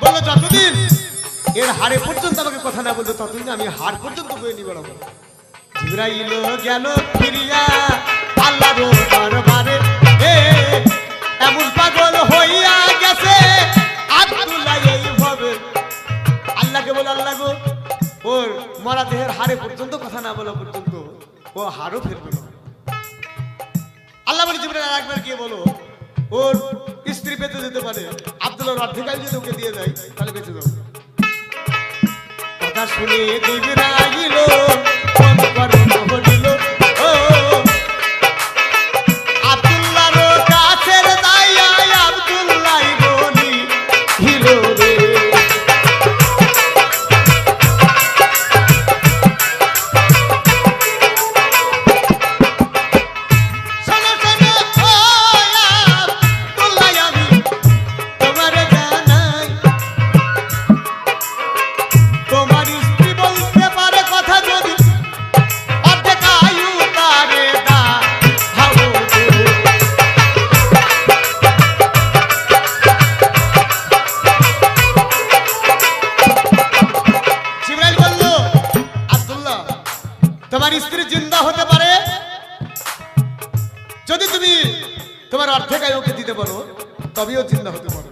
বলো যতদিন এর হাড়ে পর্যন্ত আমাকে কথা না বলতো ততদিন আমি হাড় পর্যন্ত বয়ে নিয়ে বেড়াবো জিব্রাইল গেল ফিরিয়া আল্লাহর দরবারে এ এমন পাগল হইয়া গেছে আব্দুল্লাহ এইভাবে আল্লাহকে বলে আল্লাহ গো ওর মরা দেহের হাড়ে পর্যন্ত কথা না বলা পর্যন্ত ও হাড়ও ফেরবে না আল্লাহ বলে জিব্রাইল আরেকবার গিয়ে বলো ওর স্ত্রী বেঁচে যেতে পারে আব্দুল্লাহর অর্ধেক আয়ু যদি ওকে দিয়ে দেয় তাহলে বেঁচে যাবে কথা শুনে জিব্রাইল কোন করুণ হইল ও আব্দুল্লাহর কাছের দাইয়া আব্দুল্লাহ বলি হিলো রে শোনো শোনো ও আব্দুল্লাহ আমি তোমার জানাই তোমার স্ত্রী বলতে পারে কথা যদি অর্ধেক আয়ু তারে দা হাও জিব্রাইল বলল আব্দুল্লাহ তোমার স্ত্রী জিন্দা হতে পারে যদি তুমি তোমার অর্ধেক আয়ুকে দিতে পারো তবেও জিন্দা হতে পারো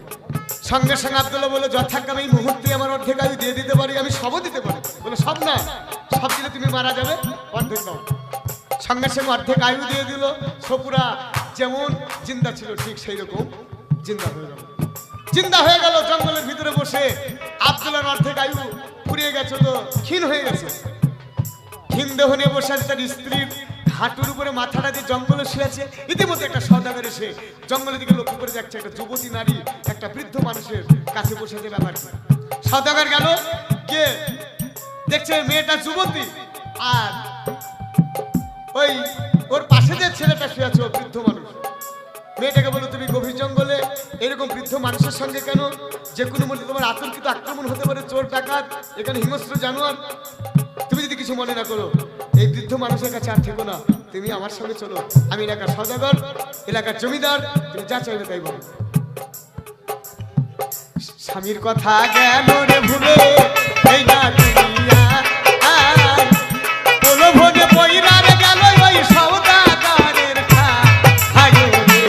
সঙ্গে সঙ্গে আব্দুল্লাহ বললো যথাক্রমে এই মুহূর্তে আমার অর্ধেক আয়ু দিয়ে দিতে পারি আমি সবও দিতে পারি বলে সব না সব দিলে তুমি মারা যাবে অর্ধেক দাও সঙ্গে সঙ্গে অর্ধেক আয়ু দিয়ে দিল সপুরা যেমন জিন্দা ছিল ঠিক সেই রকম জিন্দা হয়ে গেল জিন্দা হয়ে গেল জঙ্গলের ভিতরে বসে আব্দুল্লাহর অর্ধেক আয়ু ফুরিয়ে গেছে তো ক্ষীণ হয়ে গেছে ক্ষীণ দেহ নিয়ে বসে আছে তার স্ত্রীর হাঁটুর উপরে মাথাটা দিয়ে জঙ্গলে শুয়েছে ইতিমধ্যে একটা সওদাগর এসে জঙ্গলের দিকে লক্ষ্য করে যাচ্ছে একটা যুবতী নারী একটা বৃদ্ধ মানুষের কাছে বসে আছে ব্যাপার সওদাগর গেল গিয়ে দেখছে মেয়েটা যুবতী আর ওই ওর পাশে যে ছেলেটা শুয়ে আছে ও বৃদ্ধ মানুষ মেয়েটাকে বলো তুমি গভীর জঙ্গলে এরকম বৃদ্ধ মানুষের সঙ্গে কেন যে কোনো মধ্যে তোমার আতঙ্কিত আক্রমণ হতে পারে চোর ডাকাত এখানে হিংস্র জানোয়ার তুমি যদি কিছু মনে না করো এই বৃদ্ধ মানুষের কাছে আর থেকো না তুমি আমার সঙ্গে চলো আমি এলাকার সওদাগর এলাকার জমিদার তুমি যা চাইবে তাই বলো স্বামীর কথা গেল রে ভুলে এই না দুনিয়া আয় বলো ভোনে বইরা রে গেল ওই সওদাগরের হায় রে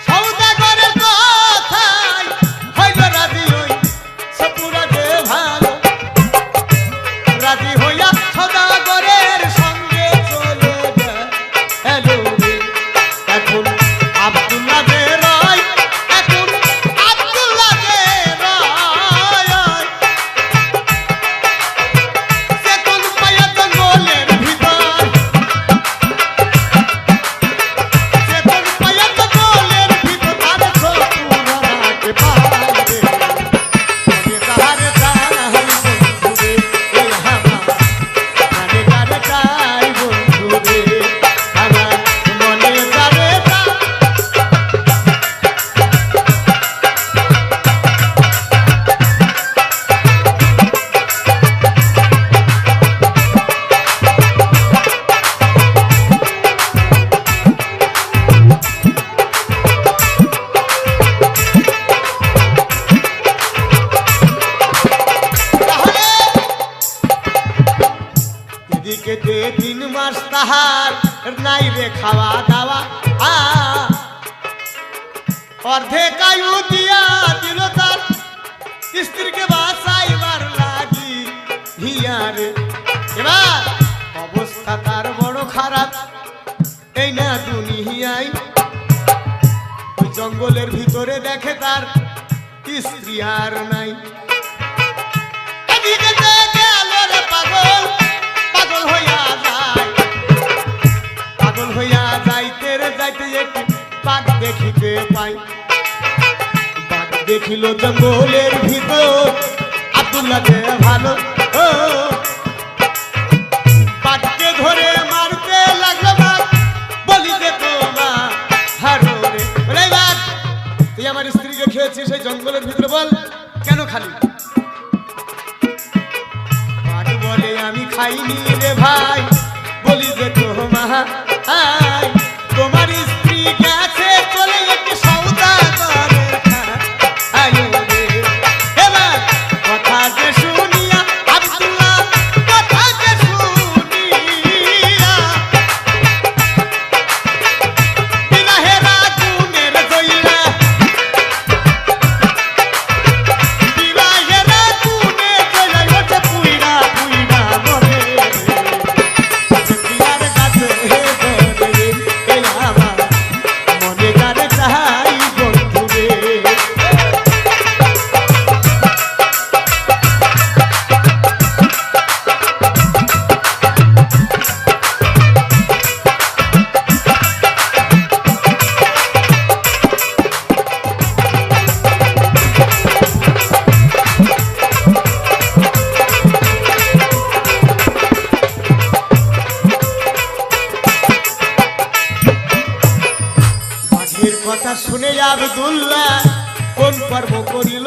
সওদাগরের কথাই হইল রাজি ওই সপুরা দে ভালো রাজি হইয়া সওদাগরের সঙ্গে চলে গেল 3 মাস তাহার নাই রে খাওয়া দাওয়া অর্ধেক আয়ু দিয়া দিল তার স্ত্রীকে বাঁচাইবার লাগি হিয়ারে। এবার অবস্থা তার বড় খারাপ, এই না দুনিয়ায় ওই জঙ্গলের ভিতরে দেখে তার স্ত্রী আর নাই। এদিকে দেখে আলোরে পাগল পাগল হইয়া যায়, পাগল হইয়া যাইতে রে যাইতে একটি বাঘ দেখিতে পাই। বাঘ দেখিল জঙ্গলের ভিতর আব্দুল্লাহ যে ভালো, বাঘকে ধরে মারতে লাগলো। বাঘ বলি যে তোমা হারো রে, বলে বাঘ তুই আমার স্ত্রীকে খেয়েছিস সেই জঙ্গলের ভিতরে, বল কেন খালি? বাঘ বলে আমি খাইনি রে ভাই, বলি যে তোমা তোমার স্ত্রী গেছে চলে একটি সওদাগরের আয়ো রে। এবার কথা যে শুনিয়া আব্দুল্লাহ, কথা যে শুনিয়া বিরাহের আগুনের জ্বইলা, বিরাহের আগুনের জ্বইলা ওঠে পুইরা পুইরা মরে। পিয়ার কাছে ধরে এই আমার মনে কারে চাই বন্ধু রে। বাঘের কথা শুনে আব্দুল্লাহ কোন কর্ম করিল,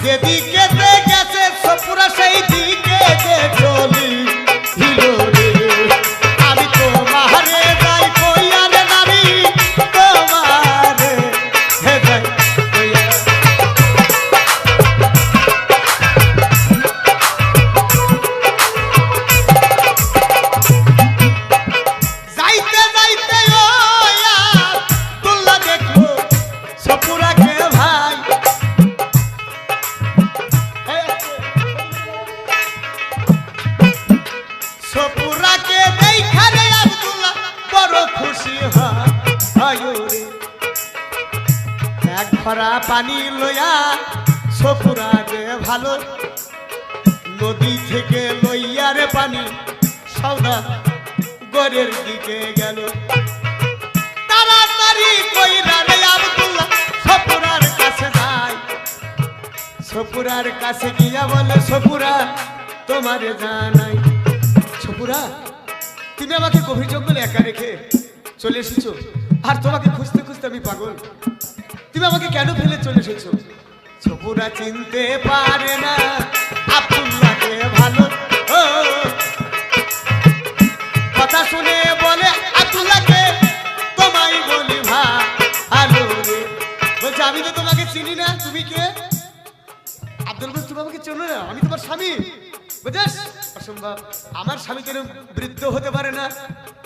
যেদিকে গেছে সপুরা সেই দিকে যে চলি হিল রে। আমি তোমারে যাই কইয়া রে নারী, তোমারে হে যাই কইয়া। যাইতে যাইতে ও আব্দুল্লাহ দেখলো সপুরাকে ভাই, সপুরাকে দেখা রে আব্দুল্লাহ বড় খুশি হয় রে। এক ভরা পানি লইয়া সপুরা যে ভালো, নদী থেকে লইয়া রে পানি সওদাগরের দিকে গেল। তাড়াতাড়ি কইরা রে আব্দুল্লাহ সপুরার কাছে যায়। সপুরার কাছে গিয়া বলে সপুরা তোমারে জানাই, সপুরা তুমি আমাকে গভীর জঙ্গলে একা রেখে চলে এসেছো, আর তোমাকে খুঁজতে খুঁজতে আমি পাগল, তুমি আমাকে কেন ফেলে চলে এসেছো? সপুরা চিনতে পারে না আব্দুল্লাহকে ভালো, কথা শুনে বলে আব্দুল্লাহকে তোমায় বলি ভালো রে। বলছে আমি তো তোমাকে চিনি না, তুমি কে? আব্দুল বলছে তুমি আমাকে চেনো না, আমি তোমার স্বামী। বুঝেছ অসম্ভব, আমার স্বামী এরকম বৃদ্ধ হতে পারে না,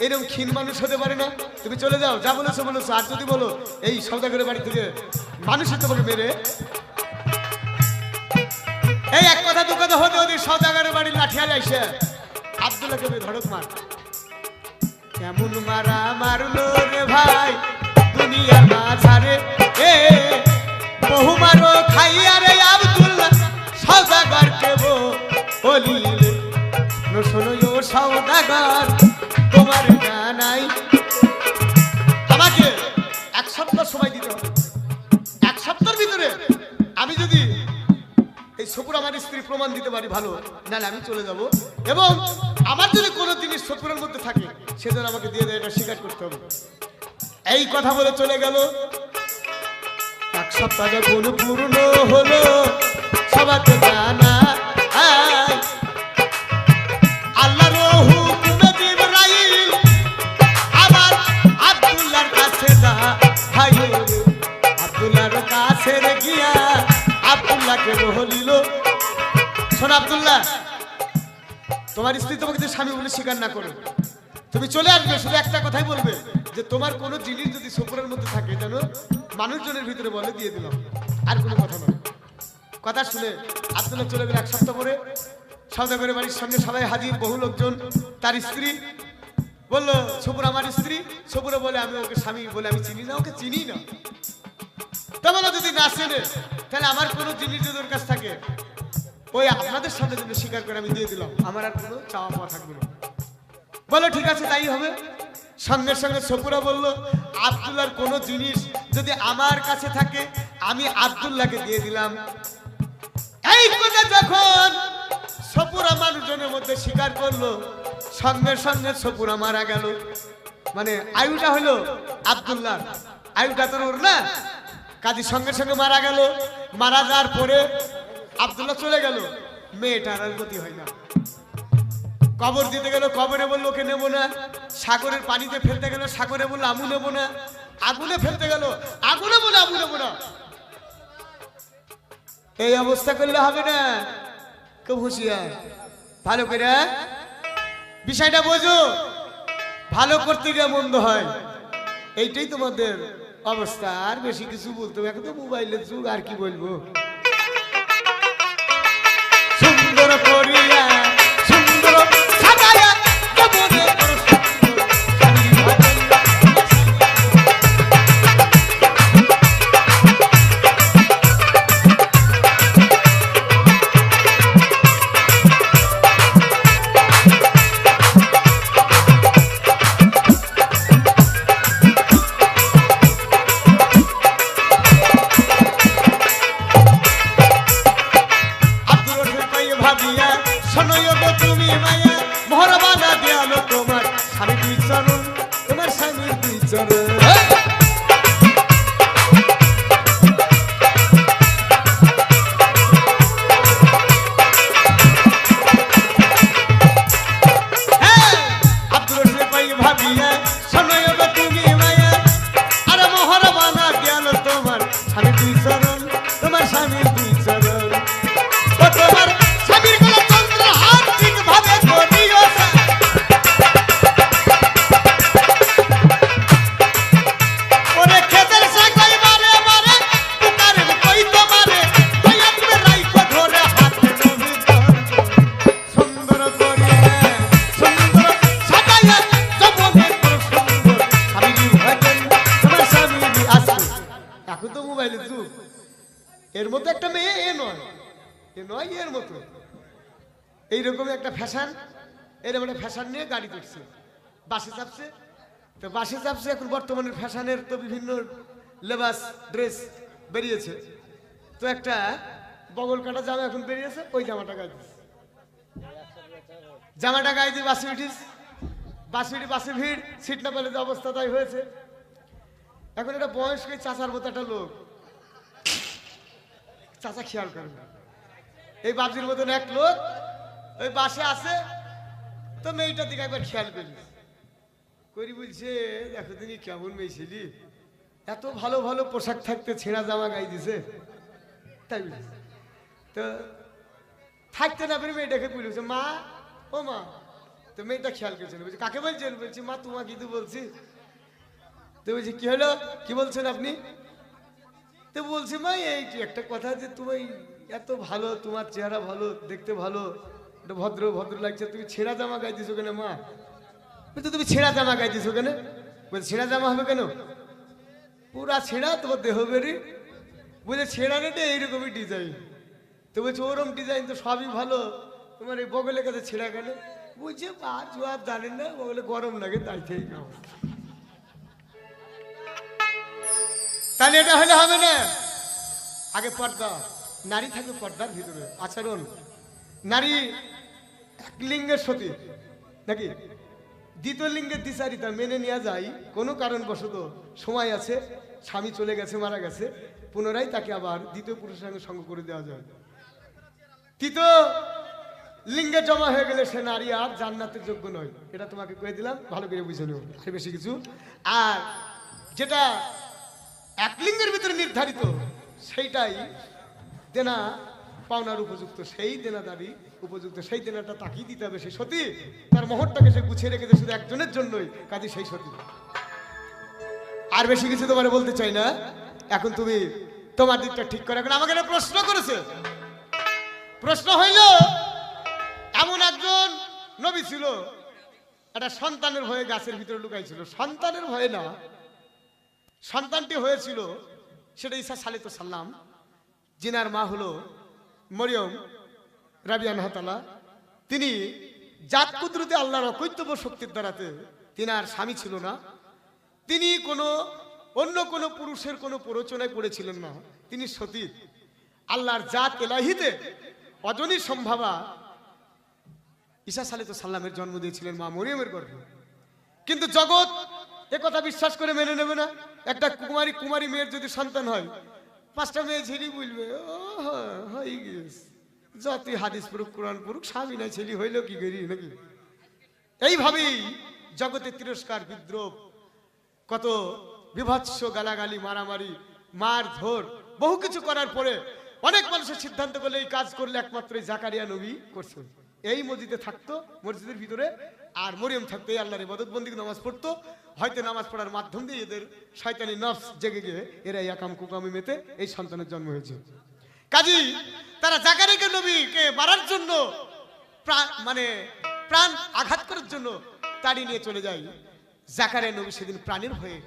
এরকম ক্ষীণ মানুষ হতে পারে না। তুমি চলে যাও, যা বলেছো বলেছো, আর যদি বলো এই সওদাগরের বাড়ি থেকে মানুষের তোমাকে মেরে। এই এক কথা দু কথা হতে হতে সওদাগরের বাড়ির লাঠিয়ালে আইসে আব্দুল্লাহকে ধড়ক মার। কেমন মারা মারলো রে ভাই দুনিয়ার মাঝারে, বহু মারো খাইয়া রে আব্দুল্লাহ সওদাগরকে বলিলে। শোনো ও সওদাগর তোমার জানাই, আমাকে 1 সপ্তাহ সময় দিতে হবে। 1 সপ্তাহের ভিতরে আমি যদি এই সপুর আমার স্ত্রী প্রমাণ দিতে পারি ভালো, নাহলে আমি চলে যাব। এবং আমার যদি কোনো জিনিস সপুরের মধ্যে থাকে সেজন্য আমাকে দিয়ে দেয়, এটা স্বীকার করতে হবে। এই কথা বলে চলে গেল। 1 সপ্তাহ যখন পূর্ণ হলো সবাইকে জানা আল্লাহর হুকুমে জিবরাইল আবার আব্দুল্লাহর কাছে যায়। আব্দুল্লাহর কাছে গিয়া আব্দুল্লাহকে বলিল, শোন আব্দুল্লাহ, তোমার স্ত্রী তোমাকে যে স্বামী বলে যেন স্বীকার না করো। তুমি চলে আসবে, শুধু একটা কথাই বলবে যে তোমার কোনো জিনিস যদি সফরের মধ্যে থাকে যেন মানুষজনের ভিতরে বলে দিয়ে দিলাম, আর কোনো কথা নয়। কথা শুনে আব্দুল্লাহ চলে গেল। এক সপ্তাহ পরে সওদাগরের বাড়ির সামনে সবাই হাজির, বহু লোকজন। তার স্ত্রী বললো সপুর আমার স্ত্রী। সপুরে বলে আমি ওকে স্বামী বলে আমি চিনি না, ওকে চিনি না। তা বলো যদি না চেনে তাহলে আমার কোনো জিনিস যদি ওর কাছ থাকে ওই আপনাদের সামনে যদি স্বীকার করে আমি দিয়ে দিলাম, আমার আর কোনো চাওয়া পাওয়া থাকবে না। বলো ঠিক আছে তাই হবে। সঙ্গে সঙ্গে সপুরা বলল আব্দুল্লাহর কোনো জিনিস যদি আমার কাছে থাকে আমি আব্দুল্লাহকে দিয়ে দিলাম। এই কথা যখন সপুরা মানুষজনের মধ্যে স্বীকার করলো, সঙ্গে সঙ্গে সপুরা মারা গেল। মানে আয়ুটা হলো আব্দুল্লাহ, আয়ুটা তো ওর না, কাজী সঙ্গে সঙ্গে মারা গেল। মারা যাওয়ার পরে আব্দুল্লাহ চলে গেল, মেয়েটার আর গতি হয় না। কবর দিতে গেল, কবরে বললো ওকে নেবো না। সাগরের পানিতে ফেলতে গেল, সাগরে বললো আমু নেবো না। আগুনে ফেলতে গেল, আগুনে বলে আমু নেবো না। এই অবস্থা করলে হবে না। খুব হুঁশিয়ার, ভালো করে বিষয়টা বোঝো। ভালো করতে গিয়ে মন্দ হয়, এইটাই তোমাদের অবস্থা। আর বেশি কিছু বলতে হবে, এখন তো মোবাইলের যুগ, আর কি বলবো। সুন্দর করিয়া সুন্দর সাজায়া কেমনে করো সুন্দর স্বামী ভাজন। ভাবিয়া শোনো গো তুমি মায়া, মহরবানা দেয়ালো তোমার স্বামী দুই চরণ, তোমার স্বামীর দুই চরণ। আব্দুল রশিদ পাই ভাবিয়া শোনো গো তুমি মায়া, আরে মহরবানা দেয়ালো তোমার স্বামী দুই চরণ, তোমার স্বামীর দুই চরণ। তোমার স্বামীর গলা চন্দ্রের হাত ঠিকভাবে ধরিও না। ওরে খেতের সাগাই মারে মারে পুকারের কই তো মারে, কই আপনি রাইকো ধরে হাতে নবী সুন্দর করিয়া সুন্দর সাজায়া জবনে করো সুন্দর স্বামী ভাজন, তোমার স্বামী আসো। এখন তো মোবাইলের যুগ, এর মধ্যে একটা মেয়ে এ নয়, এ নয় এর মতো। এইরকম একটা ফ্যাশন, এরকম একটা ফ্যাশন নিয়ে গাড়ি করছে, বাসে চাপছে। তো বাসে চাপছে, এখন বর্তমানের ফ্যাশনের তো বিভিন্ন লেবাস ড্রেস বেরিয়েছে। তো একটা বগল কাটা জামা এখন বেরিয়েছে, ওই জামাটা গায়ে দিস, জামাটা গায়ে দিয়ে বাসে উঠিস। বাসে উঠে বাসে ভিড়, সিট না পেলে যে অবস্থা তাই হয়েছে। এখন একটা বয়স্ক চাচার মতো একটা লোক, চাচা খেয়াল করবে, এই বাবজির মতন এক লোক ওই বাসে আছে। তো মেয়েটার দিকে একবার খেয়াল করিস করি, বলছে দেখো তিনি কেমন মেয়ে ছিলি, এত ভালো ভালো পোশাক থাকতে ছেঁড়া জামা গাই দিছে। তাই বলছে, তো থাকতে না পেরে মেয়েটাকে বলছে মা, ও মা। তো মেয়েটা খেয়াল করছে, বলছে কাকে বলছেন? বলছি মা তোমাকে তো বলছি। তো বলছি কি হলো, কি বলছেন আপনি? তো বলছি মা এই একটা কথা, যে তুমি এত ভালো, তোমার চেহারা ভালো, দেখতে ভালো, ভদ্র ভদ্র লাগছে, তুমি ছেঁড়া জামা গাই দিছো কেন মা? বলছে তুমি ছেঁড়া জামা গাই দিছো কেন? বলছে ছেঁড়া জামা হবে কেন, পুরা ছেঁড়া, তোমার দেহ বেরি। বলছে ছেঁড়া নেটে এইরকমই ডিজাইন। তো বলছে ওরম ডিজাইন তো সবই ভালো, তোমার এই বগলের কাছে ছেঁড়া কেন? বলছে পা জোয়াব জানেন না, বগলে গরম লাগে তাই থেকে খাও। তাহলে এটা হলে হবে না। আগে পর্দা, নারী থাকবে পর্দার ভিতরে, আচরণ। নারী এক লিঙ্গের সতী নাকি, দ্বিতীয় লিঙ্গের দ্বিচারিতা মেনে নেওয়া যায়। কোনো কারণবশত সময় আছে, স্বামী চলে গেছে, মারা গেছে, পুনরায় তাকে আবার দ্বিতীয় পুরুষের সঙ্গে সঙ্গ করে দেওয়া যায়। তৃতীয় লিঙ্গে জমা হয়ে গেলে সে নারী আর জান্নাতের যোগ্য নয়। এটা তোমাকে কয়ে দিলাম, ভালো করে বুঝে নেব, আর বেশি কিছু। আর যেটা এক লিঙ্গের ভিতরে নির্ধারিত সেইটাই দেনা পাওনার উপযুক্ত, সেই দেনাদারি উপযুক্ত সেই দিনটা তাকিয়ে দিতে হবে। সেই সতী তার মোহরটাকে সে গুছিয়ে রেখেছে শুধু একজনের জন্যই, কাজে সেই সতী। আর বেশি কিছু তোমার বলতে চাই না, এখন তুমি তোমার দিকটা ঠিক করে। এখন আমাকে একটা প্রশ্ন করেছে, প্রশ্ন হইল এমন একজন নবী ছিল, একটা সন্তানের ভয়ে গাছের ভিতরে লুকাইছিল। সন্তানের ভয়ে না, সন্তানটি হয়েছিল সেটা ঈসা সালিত সাল্লাম, জিনার মা হলো মরিয়ম রাবিয়ানহা তাআলা। তিনি জাত কুদরতে আল্লাহর অকৈতব্য শক্তির দ্বারাতে, তিনি আর স্বামী ছিল না, তিনি অন্য কোনো পুরুষের কোনো প্ররোচনায় পড়েছিলেন না, তিনি সতী। আল্লাহর জাত এলাহিতে অজনী সম্ভাবা ঈসা সালিত সাল্লামের জন্ম দিয়েছিলেন মা মরিয়মের গর্ভে। কিন্তু জগৎ একথা বিশ্বাস করে মেনে নেবে না। একটা কুমারী মেয়ের যদি সন্তান হয়, 5টা মেয়ে ছেলে বলবে ও হয়ে গেছে, যতই হাদিস পড়ুক কোরআন পড়ুক, স্বামী না ছেলে হইলেও কি করি নাকি। এইভাবেই জগতে তিরস্কার, বিদ্রোহ, কত বিভৎস গালাগালি, মারামারি, মারধর, বহু কিছু করার পরে অনেক মানুষের সিদ্ধান্ত করলে এই কাজ করলে একমাত্র জাকারিয়া নবী করছেন। এই মসজিদে থাকতো, মসজিদের ভিতরে, আর মরিয়ম থাকতো, এই আল্লাহর ইবাদত বন্দি নামাজ পড়তো। হয়তো নামাজ পড়ার মাধ্যম দিয়ে এদের শয়তানি নফস জেগে গিয়ে এরা একাম কুকামি মেতে এই সন্তানের জন্ম হয়েছে। কাজী তারা জাকারিয়া নবীকে মারার জন্য, প্রাণ আঘাত করার জন্য তাড়িয়ে নিয়ে চলে যায়। জাকারিয়া নবী সেদিন প্রাণের ভয়ে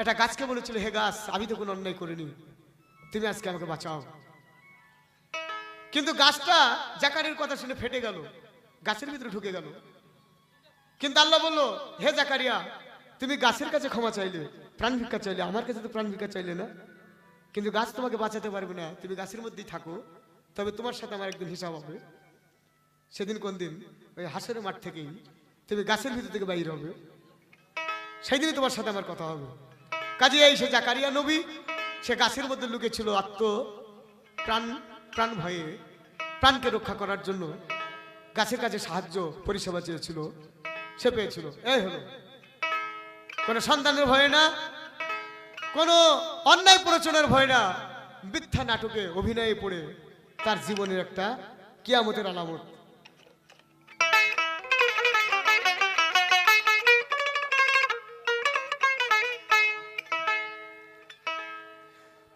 একটা গাছকে বলেছিল, হে গাছ, আমি তো কোনো অন্যায় করিনি, তুমি আজকে আমাকে বাঁচাও। কিন্তু গাছটা জাকারিয়ার কথা শুনে ফেটে গেল, গাছের ভিতরে ঢুকে গেল। কিন্তু আল্লাহ বলল, হে জাকারিয়া, তুমি গাছের কাছে ক্ষমা চাইলে, প্রাণ ভিক্ষা চাইলে, আমার কাছে তো প্রাণ ভিক্ষা চাইলে না। কিন্তু গাছ তোমাকে বাঁচাতে পারবে না, তুমি গাছের মধ্যেই থাকো, তবে তোমার সাথে আমার একদিন হিসাব হবে। সেদিন কোন দিন? ওই হাসরের মাঠ থেকেই তুমি গাছের ভিতর থেকে বাইরে হবে, সেই দিনই তোমার সাথে আমার কথা হবে। কাজে এই সে জাকারিয়া নবী, সে গাছের মধ্যে লুকেছিল, প্রাণ ভয়ে প্রাণকে রক্ষা করার জন্য গাছের কাছে সাহায্য পরিষেবা চেয়েছিল, সে পেয়েছিল। এই হলো, কোনো সন্তানের ভয় না, কোনো অন্যায় প্ররোচনার ভয় না, মিথ্যা নাটকে অভিনয়ে পড়ে তার জীবনের একটা কিয়ামতের আলামত।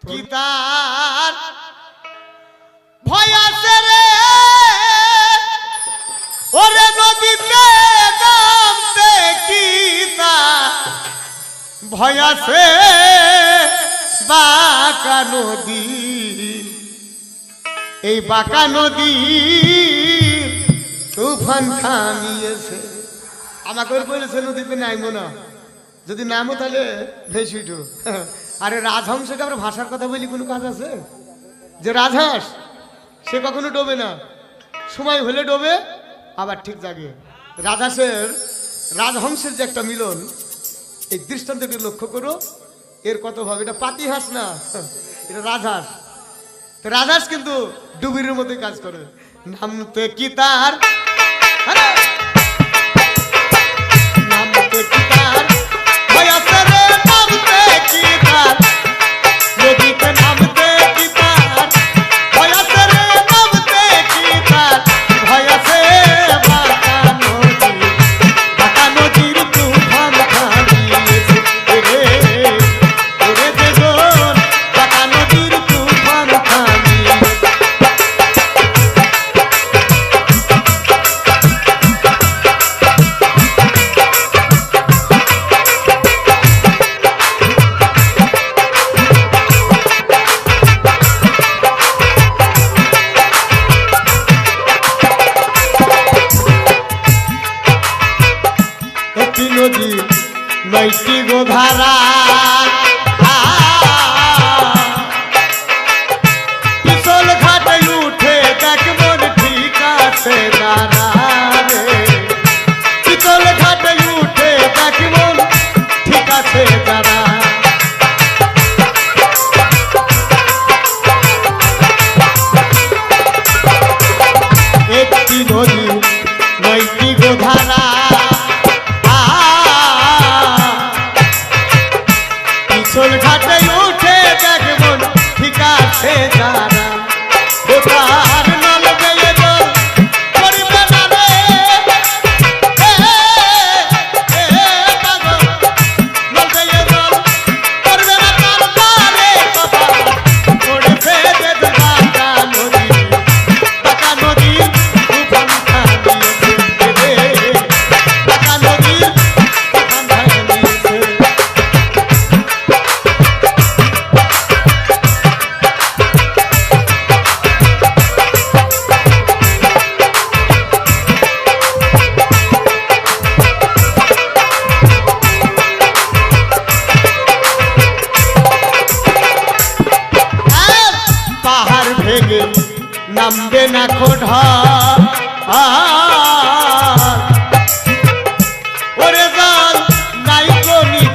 কি তার ভয় আছে রে, ওরে নদীতে নামতে, কি তার ভয় আছে বাঁকা নদী, এই বাঁকা নদী তুফান থামিয়েছে। আমাকে বলেছে নদীতে নামবো না, যদি নামো তাহলে ভেসে উঠো। আরে রাজহংসকে আমরা ভাষার কথা বলি, কোনো কাজ আছে? যে রাজহাঁস সে কখনো ডোবে না, সময় হলে ডোবে, আবার ঠিক জাগে। রাজহংসের যে একটা মিলন, এই দৃষ্টান্তটি লক্ষ্য করো, এর কত ভাবে, এটা পাতি হাঁস না, এটা রাজহাঁস। তো রাজহাঁস কিন্তু ডুবির মধ্যে কাজ করে। নামতে কি তার, নামতে কি তার ভয় আছে রে, নামতে কি তার নদীতে, নামতে কি তার ভয় আছে রে, নামতে কি তার ভয় আছে বাঁকা নদী, বাঁকা নদীর তুফান থামিয়েছে রে, ওরে দেবন বাঁকা নদীর তুফান থামিয়েছে। নদী নয়টি গোধারা, পিছল ঘাটে উঠে দেখ মন ঠিক আছে দাঁড়া রে, পিছল ঘাটে উঠে দেখ মন ঠিক আছে দাঁড়া। একটি নদী নয়টি গোধারা, পিছল ঘাটে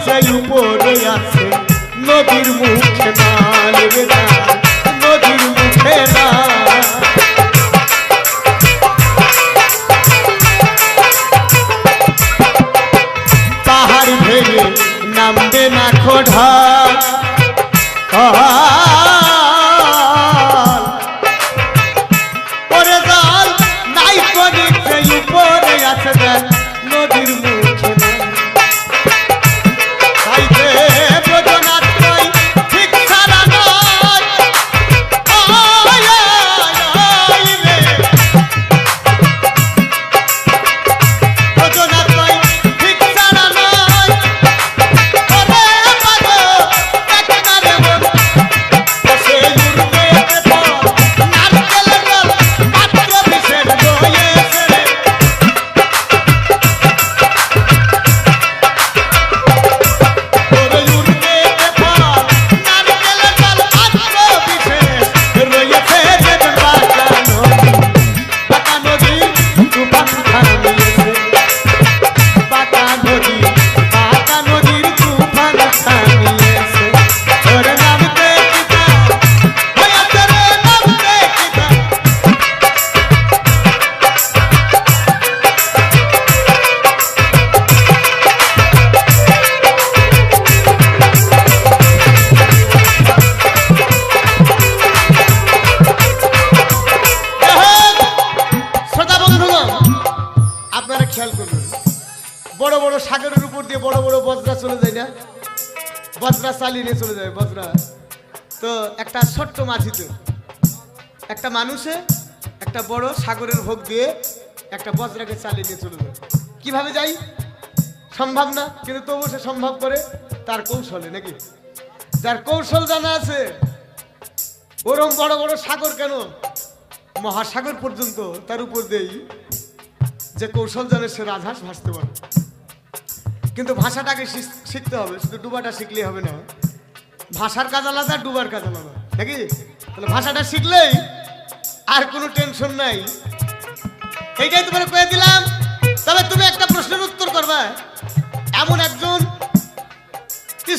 নিচে উপরে আছে নদীর মুখে নাল রে নাল, নদীর মুখে নাল। পাহাড় ভেঙে নামবে না খোঢা, ওরে জাল নাই করিতে উপরে আছে দেখ নদীর মুখে নাল। তাইতে ব্রজনাথ নাই ঠিক সারা নয়, আয় আয় রে ব্রজনাথ নাই ঠিক সারা নয়, ওরে বাবা দেখ না রে মন বসে উড়বে তো নারকেলের ডাল পাত্র বিষের রয়েছে রে। ওরে উড়বে তো নারকেলের ডাল পাত্র বিষের রয়েছে রে। বাঁকা নদী তুফান থামিয়েছে, বাঁকা নদীর তুফান থামিয়েছে। ওরে নামতে কিতা হয়েছে রে, নামতে কিতা। শ্রোতা বন্ধুগণ, আপনারা খেয়াল করবেন, বড় বড় সাগরের উপর দিয়ে বড় বড় বজরা চলে যায় না, বজরা চালিয়ে নিয়ে চলে যায় বজরা। তো একটা ছোট্ট মাঝিতে একটা মানুষে একটা বড় সাগরের ভোগ দিয়ে একটা বজরাকে চালিয়ে নিয়ে চলে যায়। কিভাবে যাই সম্ভব না, কিন্তু তবু সে সম্ভব করে তার কৌশলে, নাকি? যার কৌশল জানা আছে, ওরম বড় বড় সাগর কেন মহাসাগর পর্যন্ত তার উপর দেই যে কৌশল জানে সে রাজহাঁস ভাসতে পারে। কিন্তু ভাষাটাকে শিখতে হবে, শুধু ডুবাটা শিখলেই হবে না। ভাষার কাজ আলাদা, ডুবার কাজ আলাদা, নাকি? তাহলে ভাষাটা শিখলেই আর কোনো টেনশন নাই। এইটাই তোমার কয়ে দিলাম। তবে তুমি একটা প্রশ্নের উত্তর করবা। এমন একজন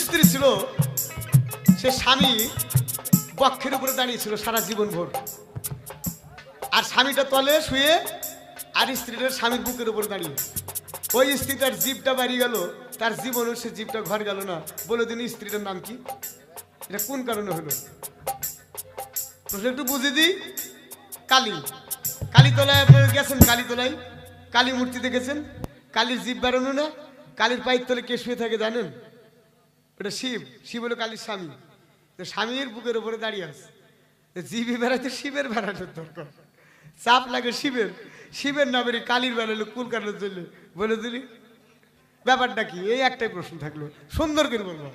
স্ত্রী ছিল, সে স্বামী বক্ষের উপরে দাঁড়িয়েছিল সারা জীবন ভোর, আর স্বামীটা তলে শুয়ে আর স্ত্রীটার স্বামীর বুকের উপর দাঁড়িয়ে। ওই স্ত্রীটার জিভটা বাড়িয়ে গেল, তার জীবনের সে জিভটা ঘর গেল না। বলে দিন স্ত্রীটার নাম কি? এটা কোন কারণে হলো? প্রশ্ন একটু বুঝে দিই। কালী। কালীতলায় আপনারা গেছেন? কালীতলায় কালী মূর্তি দেখেছেন? কালীর জিভ বাড়ানো না? কালীর পায়ের তলে কে শুয়ে থাকে জানেন? ওটা শিব। শিব হলো কালীর স্বামী। তো স্বামীর বুকের উপরে দাঁড়িয়ে আছে। জিভি বেড়াইতে শিবের বেড়ানোর দরকার, চাপ লাগে শিবের। শিবের নামের কালীর বেড়ালো কোন কারণের জন্য বলে দিলি? ব্যাপারটা কি? এই একটাই প্রশ্ন থাকলো, সুন্দর করে বলবো।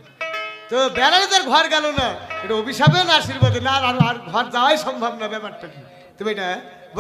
তো বেড়ালে তার ঘর গেল না, এটা অভিশাপে না আশীর্বাদে না? আর ঘর যাওয়াই সম্ভব না, ব্যাপারটা কি তুমি এটা